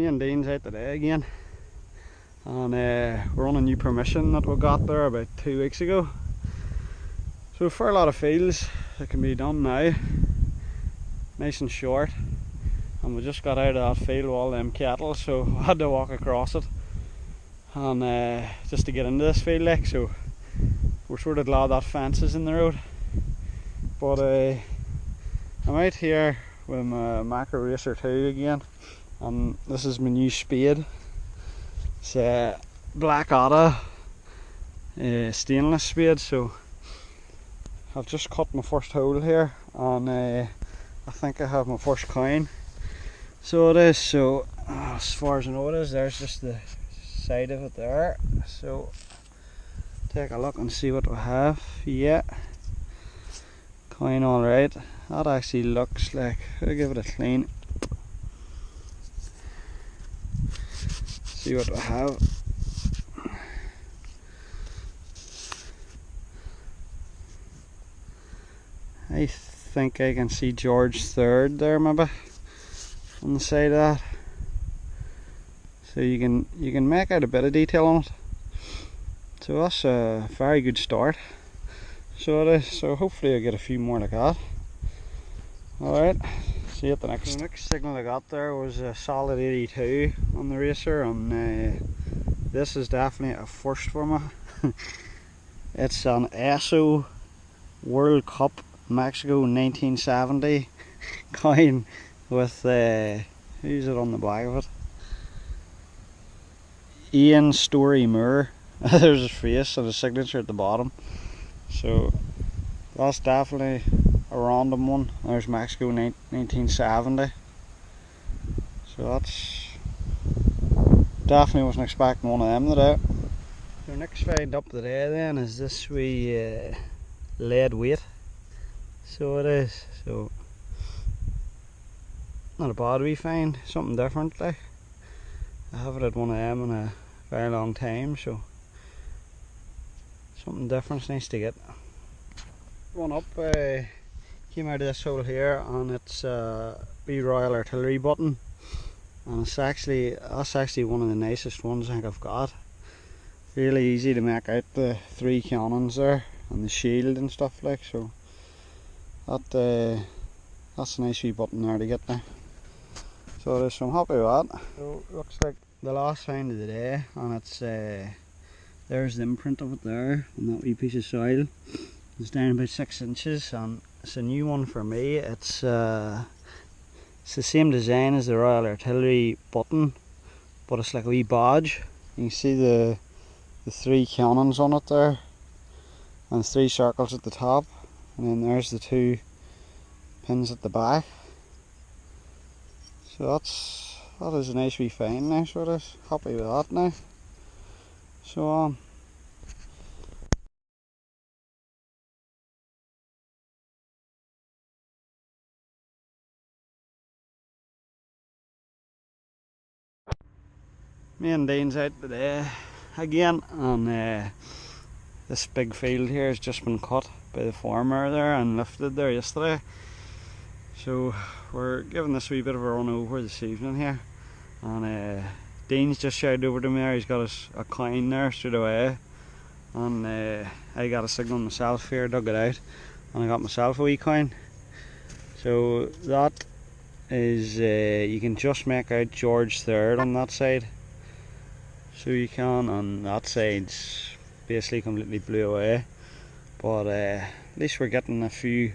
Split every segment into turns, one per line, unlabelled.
and Dean's out today again, and we're on a new permission that we got there about 2 weeks ago. So for a lot of fields that can be done now, nice and short, and we just got out of that field with all them cattle, so I had to walk across it, and just to get into this field, like, so we're sort of glad that fence is in the road. But I'm out here with my Macro Racer 2 again, and this is my new spade. It's a Black Otta stainless spade. So I've just cut my first hole here, and I think I have my first coin. So it is. So as far as I know it is, there's just the side of it there. So take a look and see what we have. Yeah, coin alright. That actually looks like, I'll give it a clean. See what we have. I think I can see George III there, maybe on the side of that. So you can make out a bit of detail on it. So that's a very good start. So it is. So hopefully I'll get a few more like that. Alright, see you at the next. The next signal I got there was a solid 82 on the Racer, and this is definitely a first for me. It's an ESO World Cup Mexico 1970 coin with who's it on the back of it? Ian Story Moore. There's his face and his signature at the bottom. So that's definitely a random one. There's Mexico 1970. So that's definitely wasn't expecting one of them today. So next find up today then is this wee lead weight. So it is. So not a bad wee find, something different like. I haven't had one of them in a very long time, so something different's nice to get. One up, came out of this hole here, and it's a wee Royal Artillery button, and that's actually one of the nicest ones I think I've got. Really easy to make out the 3 cannons there and the shield and stuff like. So that's a nice wee button there to get there. So it is, so I'm happy with that. So it looks like the last find of the day, and it's there's the imprint of it there on that wee piece of soil. It's down about 6 inches, and it's a new one for me. It's the same design as the Royal Artillery button, but it's like a wee badge. You can see the 3 cannons on it there, and 3 circles at the top, and then there's the 2 pins at the back. So that is a nice wee find now, so it is. Happy with that now. So me and Dean's out today again, and this big field here has just been cut by the farmer there and lifted there yesterday. So we're giving this wee bit of a run over this evening here, and Dean's just shouted over to me there. He's got a coin there straight away, and I got a signal myself here, dug it out, and I got myself a wee coin. So that is, you can just make out George III on that side. So you can, on that side's basically completely blew away, but at least we're getting a few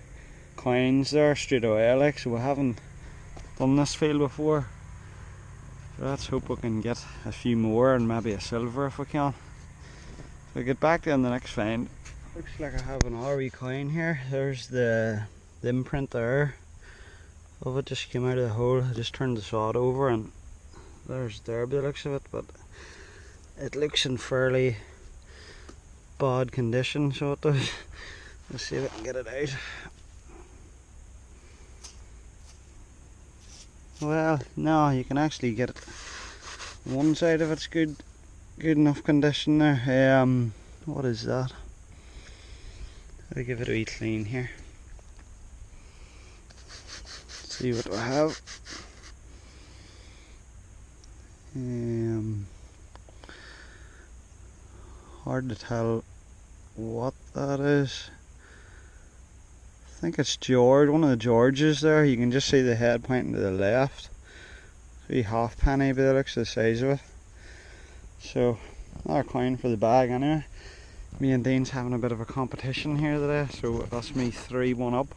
coins there straight away, like, so we haven't done this field before. So let's hope we can get a few more, and maybe a silver if we can. So get back to the next find. Looks like I have an wee coin here. There's the imprint there of it, just came out of the hole. I just turned the sod over, and there's there by the looks of it, but it looks in fairly bad condition, so it does. Let's see if I can get it out. Well, no, you can actually get it. One side of it's good enough condition there. What is that? I'll give it a wee clean here. See what we have. Hard to tell what that is. I think it's George, one of the Georges there. You can just see the head pointing to the left. Wee halfpenny by the looks of the size of it. So, another coin for the bag anyway. Me and Dean's having a bit of a competition here today, so that's me 3-1 up.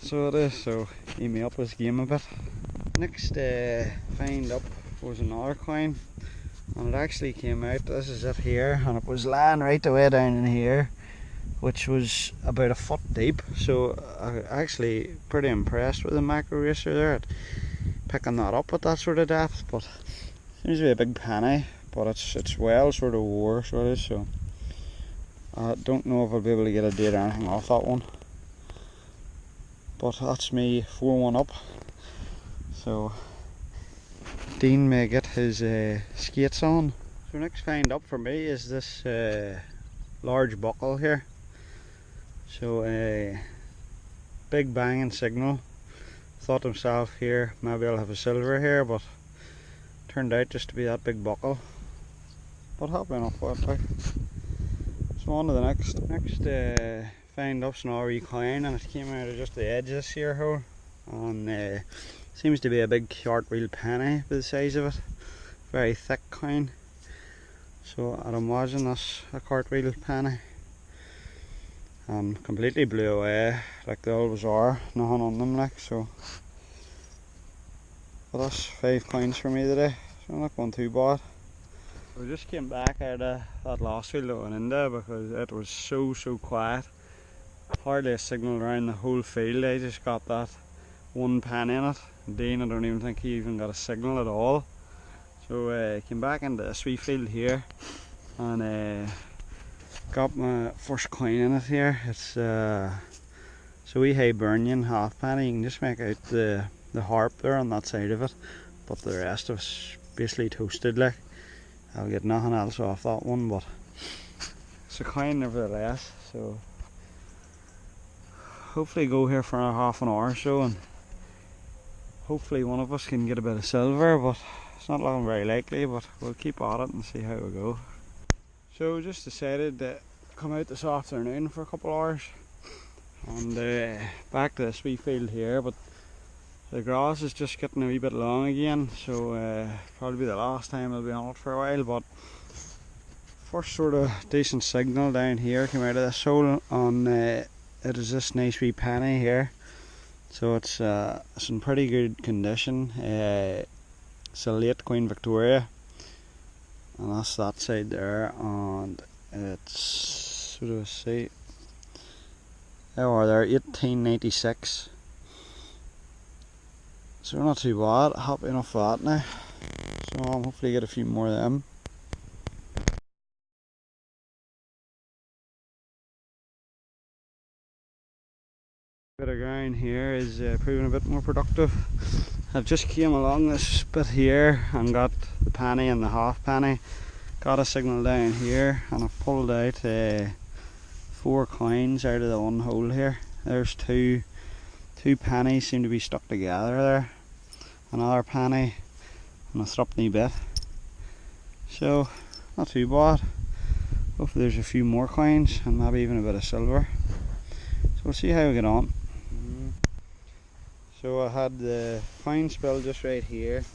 So it is, so he me up his game a bit. Next find up was another coin, and it actually came out, this is it here, and it was lying right the way down in here, which was about a foot deep. So I'm actually pretty impressed with the macro racer there at picking that up at that sort of depth. But seems to be a big penny, but it's well sort of wore, so it is. So I don't know if I'll be able to get a date or anything off that one. But that's me 4-1 up. So Dean may get his skates on. So next find up for me is this large buckle here. So a big banging signal. Thought to himself here, maybe I'll have a silver here, but turned out just to be that big buckle. But happy enough with it. So on to the next find up's an RE coin, and it came out of just the edge of this here hole, and seems to be a big cartwheel penny for the size of it. Very thick coin. So I'd imagine that's a cartwheel penny. And completely blew away like they always are, nothing on them like so. But that's 5 coins for me today, so not going too bad. We just came back out of that last field that went in there because it was so quiet. Hardly a signal around the whole field. I just got that one penny in it. Dean, I don't even think he even got a signal at all. So came back into this wee field here and got my first coin in it here. It's a wee Hibernian halfpenny. You can just make out the harp there on that side of it, but the rest of it's basically toasted like. I'll get nothing else off that one, but it's a coin nevertheless. So hopefully go here for a half an hour or so, and hopefully one of us can get a bit of silver, but it's not looking very likely, but we'll keep at it and see how we go. So just decided to come out this afternoon for a couple hours and back to this wee field here, but the grass is just getting a wee bit long again, so probably be the last time I'll be on it for a while. But first sort of decent signal down here came out of this hole, and it is this nice wee penny here. So it's in pretty good condition. It's a late Queen Victoria, and that's that side there, and it's, what do I say, there we are there, 1896. So not too bad, happy enough for that now. So I'll hopefully get a few more of them. Bit of ground here is proving a bit more productive. I've just came along this bit here and got the penny and the half penny. Got a signal down here, and I've pulled out 4 coins out of the one hole here. There's two pennies seem to be stuck together there. Another penny and a threepenny bit. So not too bad. Hopefully there's a few more coins and maybe even a bit of silver. So we'll see how we get on. So I had the coin spill just right here.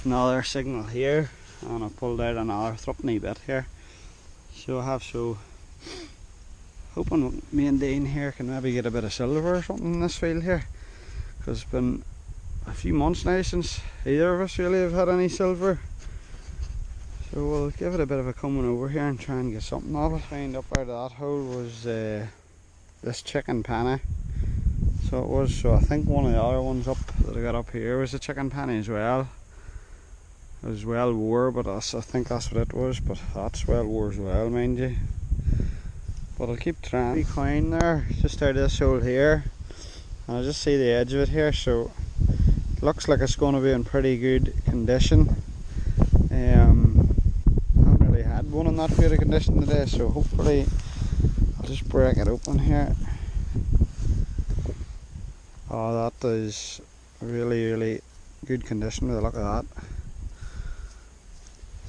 Another signal here, and I pulled out another threepenny bit here. So I have hoping me and Dean here can maybe get a bit of silver or something in this field here, because it's been a few months now since either of us really have had any silver. So we'll give it a bit of a coming over here and try and get something of it. Find up out of that hole was this chicken penny. So it was, so I think one of the other ones up that I got up here was a chicken penny as well. It was well wore, but I think that's what it was, but that's well wore as well, mind you. But I'll keep trying. Wee coin there, just out of this hole here, and I just see the edge of it here, so it looks like it's going to be in pretty good condition. I haven't really had one in that good of condition today, so hopefully I'll just break it open here. Oh, that is really good condition with the look of that.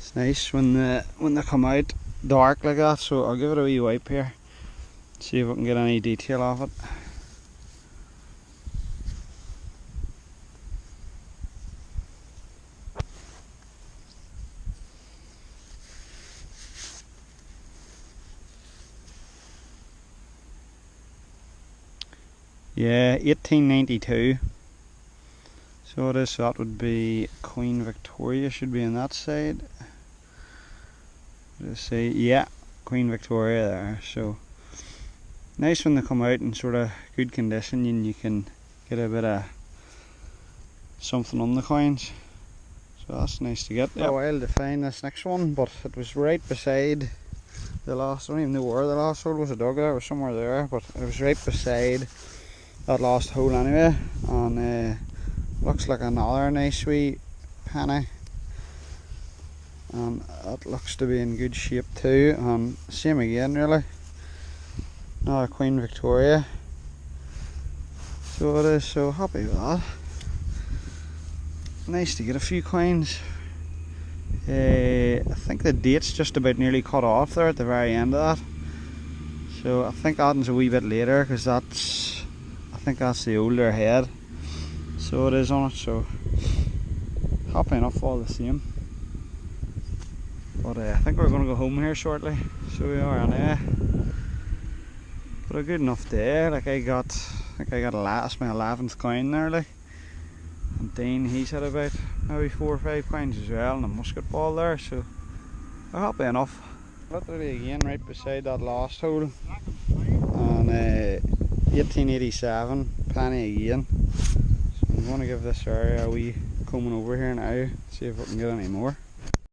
It's nice when they come out dark like that, so I'll give it a wee wipe here. See if we can get any detail off it. Yeah, 1892. So it is, so that would be Queen Victoria, should be on that side. Let's see, yeah, Queen Victoria there. So nice when they come out in sort of good condition and you can get a bit of something on the coins. So that's nice to get. Yep. A while to find this next one, but it was right beside the last, I don't even know where the last hole was dug there, it was somewhere there, but it was right beside that last hole anyway, and looks like another nice wee penny, and that looks to be in good shape too, and same again really, another Queen Victoria. So it is, so happy with that. Nice to get a few coins. I think the date's just about nearly cut off there at the very end of that, so I think that one's a wee bit later, because I think that's the older head, so it is on it. So happy enough all the same. But I think we're going to go home here shortly, so we are anyway. But a good enough day. Like I think I got my 11th coin there, like. And Dean, he's had about maybe 4 or 5 coins as well, and a musket ball there, so we're happy enough. Literally again right beside that last hole, and 1887 penny again. So I'm going to give this area a wee combing over here now, see if we can get any more.